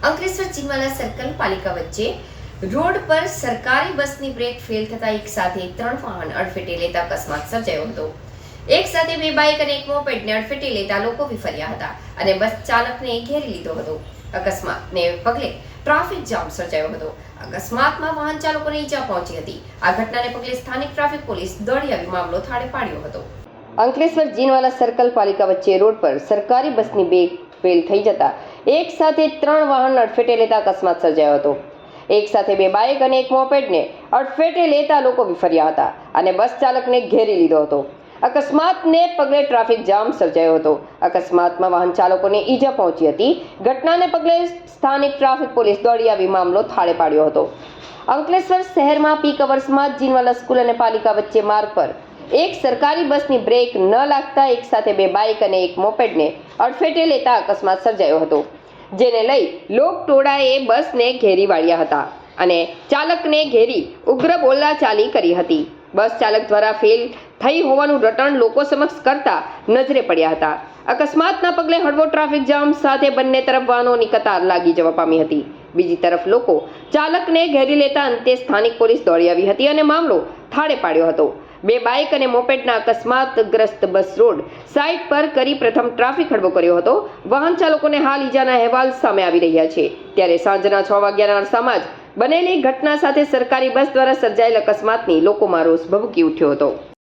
Ankleshwar ચીમાલા circle પાલિકા વચ્ચે road પર સરકારી બસની બ્રેક ફેલ થતા એક સાથે 3 વાહન અડફેટે લેતા અકસ્માત સર્જાયો હતો। એક સાથે 2 બાઇક અને 1 મોપેડને અડફેટે લેતા લોકો વિફર્યા હતા અને બસ ચાલકને ઘેરી લીધો હતો। અકસ્માતને પગલે ટ્રાફિક જામ સર્જાયો હતો। અકસ્માતમાં વાહન ચાલકોને ઈજા પહોંચી હતી। આ ઘટનાને પગલે સ્થાનિક ટ્રાફિક પોલીસ દોડી આવી મામલો થાળે પાડ્યો હતો। અંકલેશ્વર જીનવાલા સર્કલ પાલિકા વચ્ચે રોડ પર સરકારી બસની બ્રેક ફેલ થઈ જતા એક સાથે 3 વાહન અડફેટે લેતા અકસ્માત સર્જાયો હતો। એક સાથે 2 બાઇક અને 1 મોપેડને અડફેટે લેતા લોકો વિફર્યા હતા અને બસ ચાલકને ઘેરી લીધો હતો। અકસ્માતને પગલે ટ્રાફિક જામ સર્જાયો હતો। અકસ્માતમાં વાહન ચાલકોને ઈજા પહોંચી હતી। ઘટનાને પગલે સ્થાનિક ટ્રાફિક પોલીસ દોડી આવી મામલો થાળે પાડ્યો હતો। અંકલેશ્વર શહેરમાં પીક અવર્સમાં જીનવાલા સ્કૂલ અને પાલિકા વચ્ચે માર્ગ પર એક સરકારી બસની બ્રેક ન લાગતા એક સાથે 2 બાઇક અને 1 મોપેડને અડફેટે લેતા અકસ્માત સર્જાયો હતો, જેને લઈ લોકટોળાએ બસને ઘેરી વાળ્યા હતા અને ચાલકને ઘેરી ઉગ્ર બોલાચાલી કરી હતી। બસ ચાલક દ્વારા ફેલ થઈ હોવાનું રટણ લોકો સમક્ષ કરતા નજરે પડ્યા હતા। અકસ્માતના પગલે હળવો ટ્રાફિક જામ સાથે બંને તરફ વાહનોની કતાર લાગી જવા પામી હતી। બીજી તરફ લોકો ચાલકને ઘેરી લેતા અંતે સ્થાનિક પોલીસ દોડી આવી હતી અને મામલો થાળે પાડ્યો હતો। 2 બાઇક અને મોપેડના અકસ્માતગ્રસ્ત બસ રોડ સાઇડ પર કરી પ્રથમ ટ્રાફિક હળવો કર્યો હતો। વાહન ચાલકોને હાલ ઈજાના અહેવાલ સામે આવી રહ્યા છે। ત્યારે સાંજના 6 વાગ્યાના અરસામાં જ બનેલી ઘટના સાથે સરકારી બસ દ્વારા સર્જાયેલ અકસ્માતની લોકોમાં રોષ ભભૂકી ઉઠ્યો હતો।